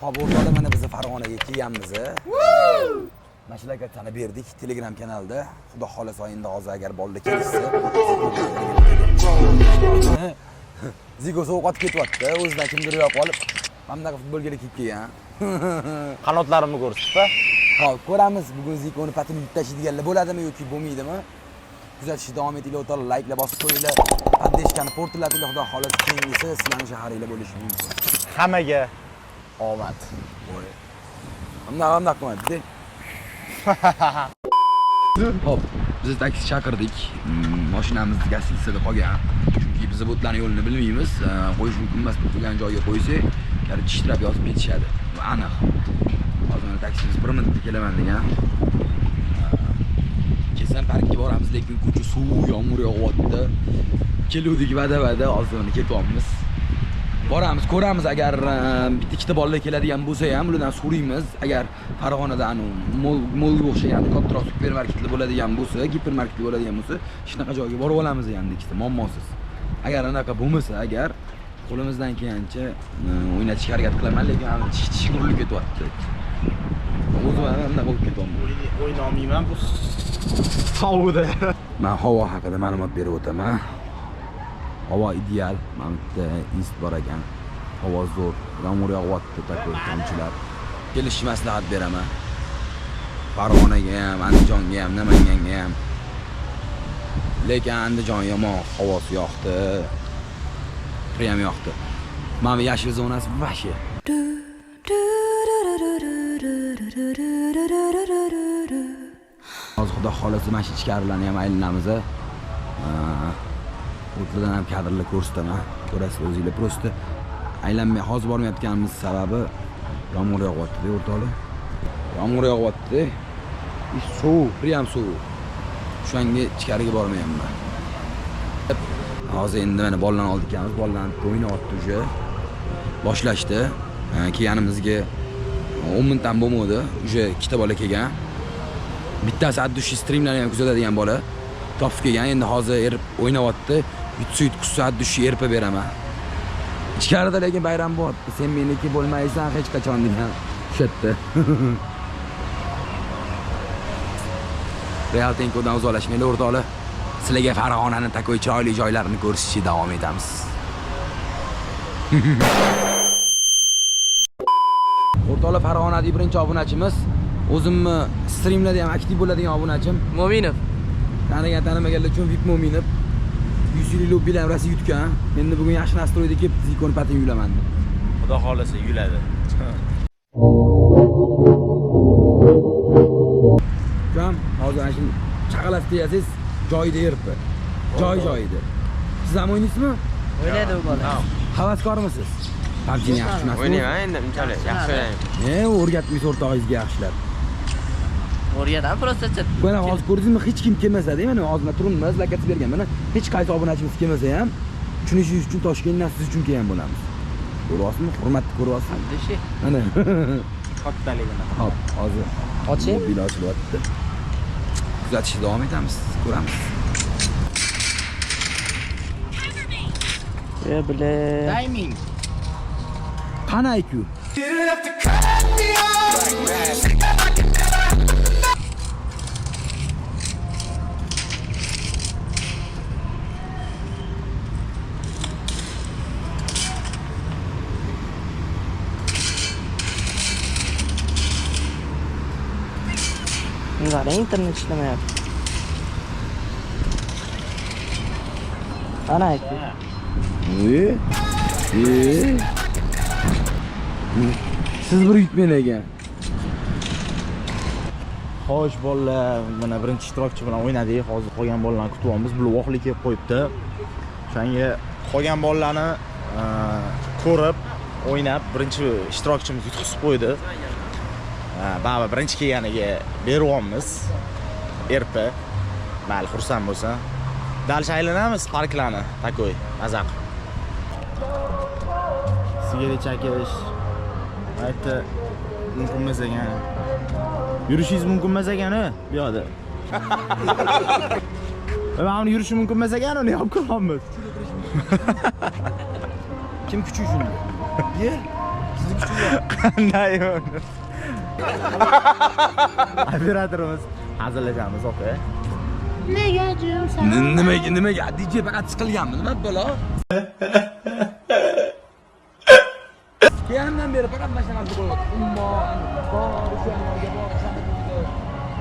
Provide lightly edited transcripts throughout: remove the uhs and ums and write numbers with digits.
Hop, o'rtada mana biz Farg'onaga kelganmiz. Mashlakatni berdik Telegram kanalda. Xudo xolasa endi hozir agar bolalar kelsa, Zigo ovqat ketyapti. O'zidan kimdir yo'q olib, mana futbolga kelib kelgan. Qanotlarimni ko'rsatdi. Hop, ko'ramiz bugun Zigoni patini yutib tashlaydiganlar bo'ladimi yoki bo'lmaydimi? Kuzatishni davom etinglar, o'rtoqlar, layklar bosib qo'yinglar. Poddeshkani portlatinglar, xudo xolasa keyingisi sizlarning shaharinglar bo'lishi mumkin. Hammaga omad. Hamma qilmaydi. Hop, biz taksi chaqirdik. Mashinamiz gastinisada qolgan. Chunki biz botlarning yo'lini bilmaymiz. Qo'yish mumkin emas, turgan joyga qo'ysak, tishtirab yozib ketishadi. Bu aniq. Hozir taksimiz 1 minutda kelaman degan. Kesan parkka boramiz, lekin ko'cha suv, yomg'ir yog'yapti. Keluvdik vada, hozir ketyapmiz. Boramiz, ko'ramiz agar bitta ikkita bolalar keladigan bo'lsa ham, ulardan so'raymiz. Agar Farg'onada molga o'xshagan kattaroq supermarketlar bo'ladigan bo'lsa, gipermarketlar bo'ladigan bo'lsa, shunaqa joyga borib olamiz endi ikkita muammosiz. Agar anaqa bo'lmasa, agar qo'limizdan kelgancha o'ynatishga harakat qilaman, lekin tish urilib ketyapti. O'zim ham anaqa bo'lib ketyapman. O'ynolmayman bu sovuqda. Men havo haqida ma'lumot berib o'taman. Havo ideal, mana bitta ist bor ekan. Havo zo'r, yomg'ir yog'yapti, takoy tomchilar. Kelish maslahat beraman. Farg'onaga ham, Andijonga ham, Namanganga ham. Lekin Andijon yomon, havosi yoqdi. Priyam yoqdi. Mana yashil zonasi vashi. Hozir xudo xolasa mana shu ichkarilarni ham aylanamiz. O'tlardan ham kadrlar ko'rsataman. Ko'rasiz o'zingizlar. Prosta aylanmay hozir bormayotganimiz sababi yomg'ir yog'yapti, o'rtoqlar. Yomg'ir yog'yapti. Suv, priyam suv. O'shanga ichkariga bormayapman. Hozir endi mana bolalarni oldik ekanmiz. Bolalarni o'ynayapti o'sha. Boshlashdi. Kelganimizga 10 minutdan bo'lmadi. O'sha ikkita bola kelgan. Bittasi addushi streamlarni ham kuzatadigan bola. Topib kelgan. Endi hozir erib o'ynayapti. Yutsa addushi erpa beraman. Ichkarida lekin bayram bo'lyapti. Sen meniki bo'lmaysan hech qachon degan shetdi. Real Tenkodan uzoqlashmaylar o'rtoqlar. Sizlarga Farg'onaning takoy chiroyli joylarini ko'rsatishga davom etamiz. O'rtoqlar, Farg'onadagi birinchi obunachimiz, o'zimni streamlarda ham aktiv bo'ladigan obunachim Mo'minov. Tanimaganlar uchun VIP Mo'minov. 100 yillik lobbilar Rossiya yutgan. Endi bugun yaxshi nastroyda kelib Zikoni patin yulaman. Xudo xolasa yuladi. Kam, hozir ana shu chaqalab deyasiz, joyida yiribdi. Joyida. Siz ham o'ynaysizmi? O'ynaydi u bola. Havaskormisiz? PUBG'ni yaxshi tushunasiz? O'ynayman endi, unchalik yaxshi o'ynayman. O'rgatmaysiz o'rtog'ingizga yaxshilab. O'rgataman, prosta chet. Mana hozir ko'rdingizmi, hech kim kelmasa-da, mana hozir turibmiz, lakatib bergan. Mana hech qaysi obunachimiz kelmasa ham, tushunish uchun Toshkentdan siz uchun kelgan bo'lamiz. Ko'ryapsizmi? Hurmatni ko'ryapsizmi? Dishi. Mana. Kattaligini. Hop, hozir Oching. mobil ochilyapti. Kuzatishda davom etamiz, ko'ramiz. Bile. Timing. Qani IQ? Nima, internet ishlamayapti. Ana aytdi. Siz bir yutmayın ekan. Xo'sh bolalar, mana birinchi ishtirokchi bilan o'ynadik. Hozir qolgan bolalarni kutyapmiz. Bloqlik kelib qo'yibdi. O'shanga qolgan bolalarni ko'rib, o'ynab birinchi ishtirokchimiz yutqizib qo'ydi. Baba birinchi kelganiga beryapmiz. Erpa. Mayli, xursand bo'lsa. Dalcha aylanamiz parklarni, takoy, mazaq. Sigaret chekish. Aytdi, mumkin emas ekan. Yurishingiz mumkin emas ekan-a, bu yoqda. Mana yurishi mumkin emas ekan, uni olib ko'ramiz. Kim kuchi shunda? Ye. Siz Qanday uni? Operatorimiz hazillashamiz, aka. Nimaga? DJ faqat chiqilganmi? Nima bola? Kelgandan beri faqat mashinani qo'yapti. Ummon, bor, o'shalarga bor,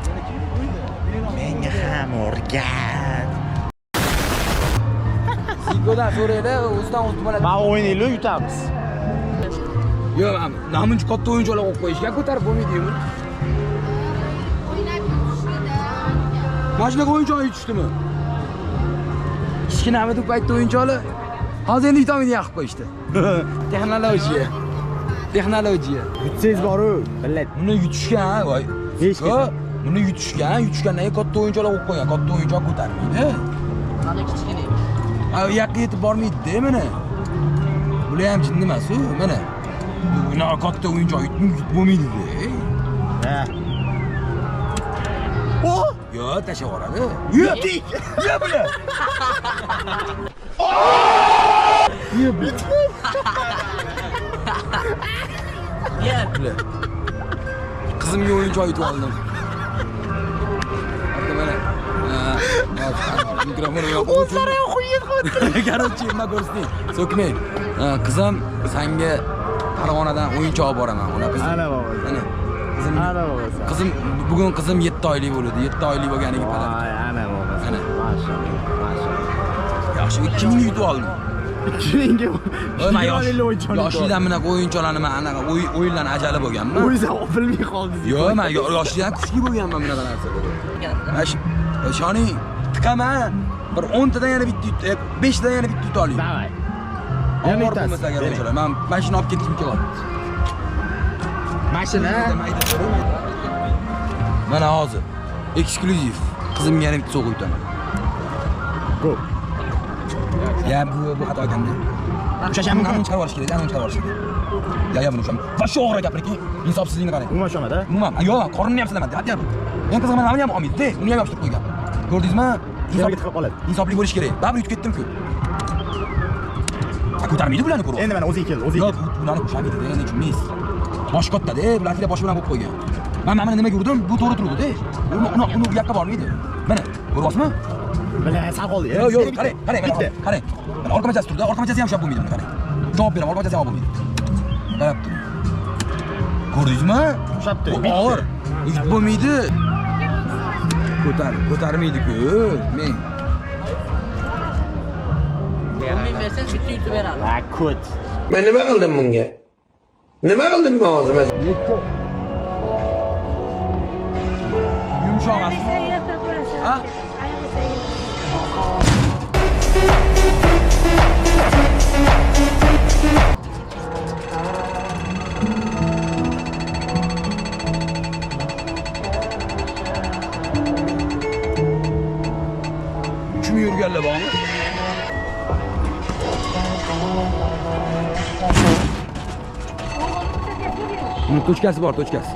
yana kim qo'ydi? Menga ham o'rgat. Sikodan so'raydi, o'zidan o'zi bo'ladi. Men o'ynaylik, yutamiz. Yo'q, namuncha katta o'yinchoqlar qo'yib qo'yishga ko'tarib bo'lmaydi-ku. Mana shunaqa o'yinchoq yutishdimi? Kichkinami deb paytda o'yinchoqlar hozir endi yutolmaydigan qilib qo'yishdi. Texnologiya. Yutsangiz boru, billat. Buni yutishgan, voy. Hech kim. Buni yutishgandan keyin katta o'yinchoqlar qo'yib qo'ygan. Katta o'yinchoq ko'tarmaydi. Mana kichkina. U yoqqa yetib bormaydi-da mana. Bular ham jin emas-ku, mana. Buni katta o'yinchoq yutib bo'lmaydi-da. Ha. Oh! Yo, tashlab yuboradi. Yutik. Yo buni. Yo buni. Bile. Qizimga o'yinchoq yutib oldim. Mana. Mikrofonni yo'q. O'zlari qo'yib qo'ydi. Короче, nima ko'rsatding? So'kmang. Qizim, senga Farg'onadan o'yinchoq olib boraman. Ona qizim. Ana bobosi. Ana. Qizim. Ana bobosi. Qizim bugun qizim 7 oylik bo'ladi. 7 oylik bo'lganiga palab. Voy, ana bobosi. Ana. Mashallah, mashallah. Yaxshi, 2000 yutib oldim. 2000 ga. Yoshlidan bunaqa o'yinchoqlarni men anaqa o'yinlarni ajali bo'lganman. O'zingiz bilmay qoldingiz. Yo'q, men yoshlidan kuchli bo'lganman bunaqa narsalarda. Shoning tiqaman. Bir 10 tadan yana bitta yutib, 5 tadan yana bitta yutib olayım. Davay. Yana bittasi agar o'shalar. Men mashina olib ketishim kerak. Mashina. Mana hozir eksklyuziv. Qizimga yana bitta so'q uytaman. Go. Ya bu xato ekanda. O'shasham namun chiqarib olish kerak, namun chiqarib olish kerak. Ya buni ham. Va shu o'g'ri gapirki, insofsizlikni qarang. Umuman shomada. Umuman, yo'q, qornini ham silaman, deyapti. Men qizim mana ham olmaydi, uni ham yopishtirib qo'ygan. Ko'rdingizmi? Keraga tiqib qoladi. Insofli bo'lish kerak. Baribir yutib ketdim-ku. Ko'tarmaydi bularni ko'rib. Endi mana o'ziga keldi, o'ziga. Yo'q, bularni qo'shamaydi, endi tushunmaysiz. Bosh katta-da, bularni bosh bilan qo'yib qo'ygan. Men mana nimaga urdim? Bu to'g'ri turdi-da. Uni bu yoqqa bormaydi. Mana, ko'ryapsizmi? Mana sal qoldi. Yo'q, qarang, qarang. Orqa machasi turdi, orqa machasi ham shop bo'lmaydi buni, qarang. Javob beraman, orqa machasi ham bo'lmaydi. Qarab turing. Ko'rdingizmi? Ushapti. Og'ir. Yutib bo'lmaydi. Ko'tarmaydi-ku. Men. 10.000 bersangiz bitta yutib beradi. Ha, ko't. Men nima qildim bunga? Nima qildim men hozir? Yumshoq emasmi? Ha? Kim yurganlar bormi? Buni tochkasi bor, tochkasi.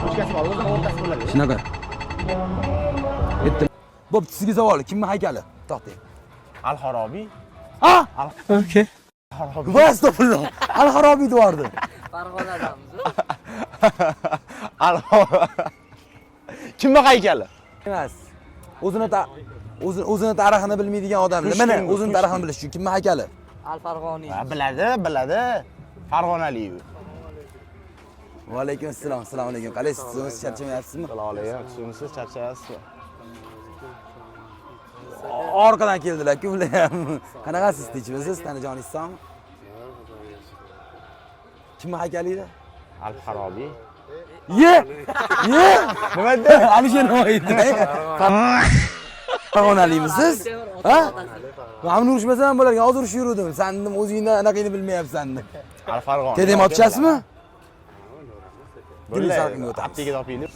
Tochkasi bor, o'zining o'rtasi bo'ladi. Shunaqa. Yetdi. Bo'pti, sizga savol, kimning haykali? To'xtang. Al-Harobiy. Ha? Okay. Astagfirullah. Al-Harobiy deyordi. Farg'onadamiz. Kimning haykali? Emas. O'zini tarixini bilmaydigan odamlar. Mana o'zini tarixini bilish uchun kimning haykali? Al-Farg'oniy. Biladi. Farg'onalik. Va alaykum assalom. Assalomu alaykum. Qalaysiz? Siz charchamayapsizmi? Assalomu alaykum. Siz charchayapsizmi? Orqadan keldilar-ku ular ham. Qanaqasiz tinchmisiz? Tanijonisizmi? Kimning haykali edi? Al-Harobiy. Ye! Nima dedi? Alisher Navoiyda. Farg'onalikmisiz? Ha? Men urishmasam ham bo'lar ekan, hozir urushib yurdim. Sen dedim o'zingdan anaqani bilmayapsan deb. Al-Farg'oniy. Tedem otchasizmi? Bular Sarqinga o'tamiz. aptekaga topinglar.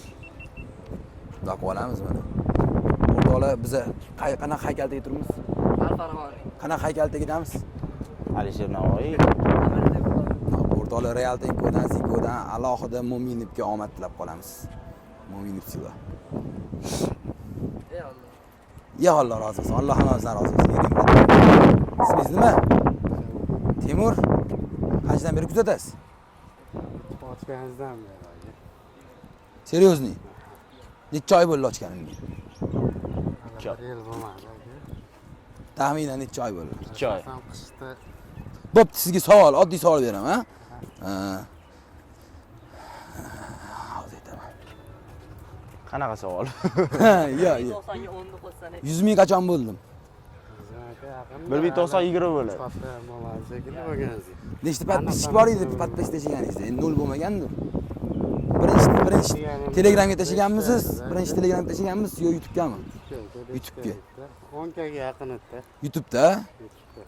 Doqib olamiz mana. O'rtoqlar biz qanaqa haykalda turibmiz? Al-Farg'oniy. Qanaqa haykalda ketamiz? Alisher Navoiy. O'rtoqlar Real Tenkodan, Zikodan alohida Mo'minovga omad tilab qolamiz. Mo'minov siva. Ya Alloh rozi bo'lsin. Alloh hammamizdan rozi bo'lsin. Ismingiz nima? Temur. Qanchadan beri kuzatasiz? ochganingizdan beri aka. Серьезный? Necha oy bo'ldi ochganimga? 1 yil bo'lmadi aka. Taxminan necha oy bo'ldi? 2 oy. Asosan qishda Bo'pti, sizga savol, oddiy savol beraman, ha? Hozir aytaman. Qanaqa savol? Yo, 90 ga 10 qo'shsan 100 ming qachon bo'ldim? aka yaqin. 1.90 20 bo'ladi. Patta bo'lmadi shekilli bo'lgansiz. Nechta podpисчик bor edi podpis tashiganingizda? Endi 0 bo'lmagandir. Birinchi Telegramga tashiganmisiz? Birinchi Telegramga tashiganmisiz yo YouTube'gami? YouTube'ga. 10 ga yaqin edi. YouTube'da? YouTube'da.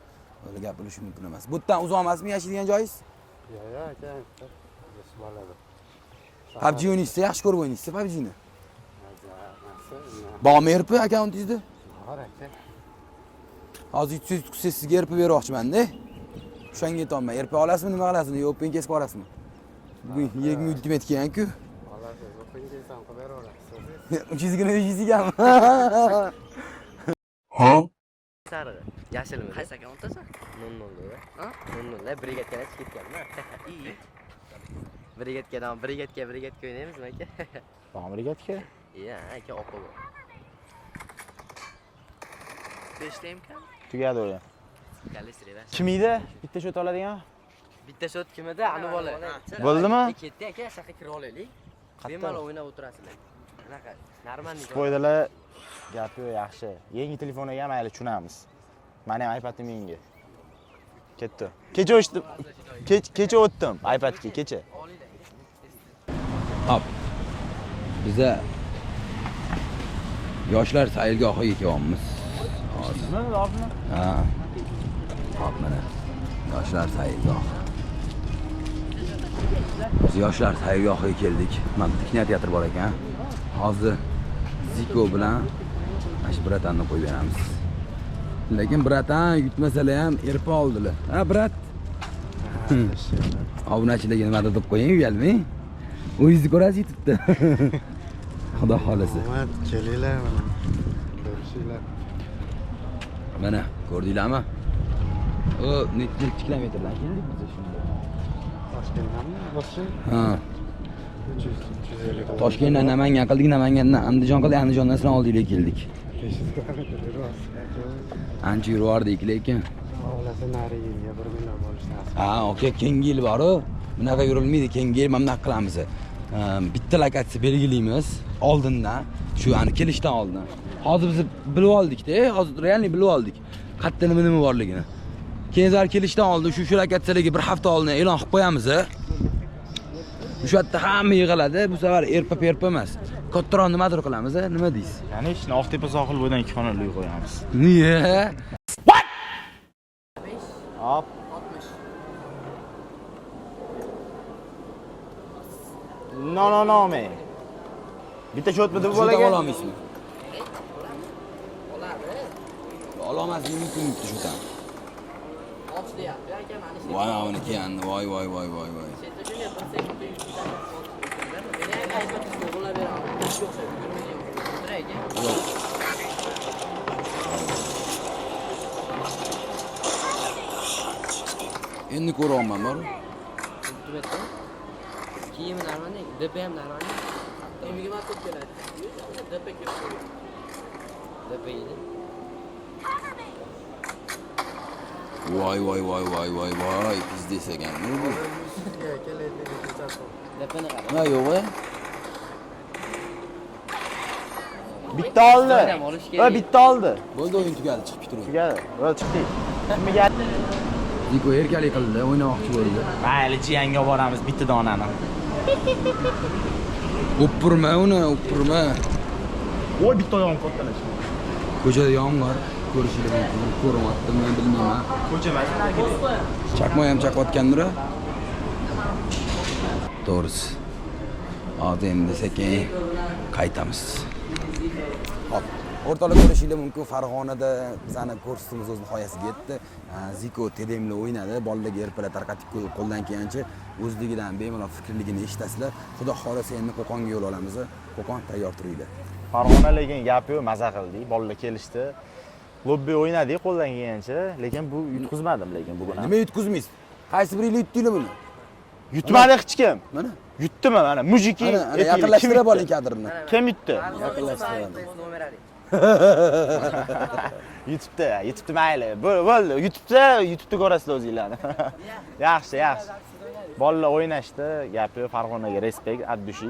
O'zi gap bo'lishi mumkin emas. Bu yerdan uzoq emasmi yashaydigan joyingiz? Yo'q aka. Biz bo'ladi. PUBG o'ynaysiz, yaxshi ko'rib o'ynaysiz PUBG'ni. Bormi RP akkauntingizda? Bor aka. Hozir yutqizsangiz sizga RP bermoqchiman-da. O'shanga yetolmay. RP olasizmi, nima qilasizmi? Yo Open kesib olasizmi? Bugun 20 ultimate kelgan-ku. Olasiz, Open kesam qilib beraverasiz. 300 gina 100 gami. Sarig'i, yashilmi? Qaysi akkauntdasan? 00 Ha? 00 brigadga chiqib ketganman. Brigadga o'ynaymizmi aka? Amerikatga? Iya, aka opa bor. 5 ta imkon. Tugadi o'yin. Kalistri. Kim edi? Bitta shot oladigan? Bitta shot kim edi? Ani bola. Bo'ldimi? Ketdi aka, shaqqa kira olaylik. Qattiq. Bemalol o'ynab o'tirasizlar. Qanaqa? Normalniy. Spoilerlar gapi yaxshi. Yangi telefonga ham mayli tushunamiz. Meni ham iPad'im menga. Ketdi. Kecha o'tdim. Kecha o'tdim iPad'ga kecha. Hop. Biza yoshlar saylgohiga kelyapmiz. Hozir. Nima lozim? Ha. Hop mana. Yoshlar saylgohi. Biz yoshlar saylgohiga keldik. Mana kinoteatr bor ekan. Hozir Ziko bilan ash bratanni qo'yib beramiz. Lekin bratan yutmasalar ham erpa oldilar. Ha, brat. Obunachilarga nima deb qo'ying, uyalmang. O'zingiz ko'rasiz YouTube'da. Xudo xolasa. Omad, kelinglar mana. Ko'rishinglar. Mana, ko'rdinglarmi? O, necha kilometrdan keldik biz shunda? Toshkentdanmi? Boshqa? Ha. 350 Toshkentdan Namangan qildik, Namangandan Andijon qildik, Andijondan Sinovliga keldik. 500 kilometr yurasiz. Ancha yurardik lekin. Xohlasa nari yilga 1 million bo'lishi nasib. Ha, aka, keyingi yil bor-ku. Bunaqa yurilmaydi, keyingi yil mana bunaqa qilamiz. Bitta lokatsiya belgilaymiz oldindan, shu ani kelishdan oldin. Hozir biz bilib oldik-da, hozir realniy bilib oldik. Qayerda nima borligini. Keyin zar kelishdan oldin shu lokatsiyalarga bir hafta oldin e'lon qilib qo'yamiz. O'sha yerda hamma yig'iladi. Bu safar erpa emas. Kattaroq nimadir qilamiz, nima deysiz? Ya'ni ishni Oqtepa sohil bo'yidan 2 xonali uy qo'yamiz. Niye? Hop. 60. No, men. Bitta shot deb Shota bo'lagan. ololmaysizmi? Ololmaslik mumkin bitta shota. 6 deyapti aka, mana shu. Voy, mana keyin. Voy. Setta shunga 1 sekundda 100 ta meni aytib o'g'irlab beraman. Yo'q, o'tiraylik. Yo'q. Endi ko'ryapman, bor. Kiyimi normalniy, DP ham normalniy. Kiyimiga ham ko'p keladi. DP keladi. DP edi. Voy, pizdes ekan. Nima bu? DPni qara. Ha, yo'q. Bitta oldi. Va bitta oldi. Bo'ldi, o'yin tugadi, chiqib ketaver. Tugadi. Va chiqdik. Kimga Ziko erkalik qildi, o'ynamoqchi bo'ldi. mayli, jiyanga olib boramiz bitta donani. O'ppirma uni, o'ppirma. Voy, bitta oyog'im kattalash. Ko'chada yomg'ir, ko'rishinglar mumkin. Ko'ryaptimi, bilmayman. Ko'cha emas, nargiga. Chaqmoq ham chaqayotgandir. To'g'risi. Hozir endi sekin qaytamiz. Hop. O'rtoqlar ko'rishinglar mumkin. Farg'onada bizani kursimiz o'z nihoyasiga yetdi. Ziko tedemli o'ynadi. Bolalarga erpalar tarqatib qo'ldan kelgancha o'zligidan bemalol fikrligini eshitasizlar. Xudo xolasa endi Qo'qonga yo'l olamiz. Qo'qon tayyor turinglar. Farg'ona lekin gapi yo'q, maza qildik. Bolalar kelishdi. Lobbi o'ynadik qo'ldan kelgancha, lekin bu yutqizmadim lekin bugun ham. Nima yutqizmaysiz? Qaysi biringlar yutdinglar buni? Yutmadi hech kim. Mana Yutdimi mana mujiki Ana yaqinlashtirib oling kadrini. Kim yutdi? Yaqinlashtirib. YouTube'da mayli. Bo'ldi. YouTube'da ko'rasizlar o'zinglarni. Yaxshi. Bolalar o'ynashdi, gapi Farg'onaga respekt, addushi.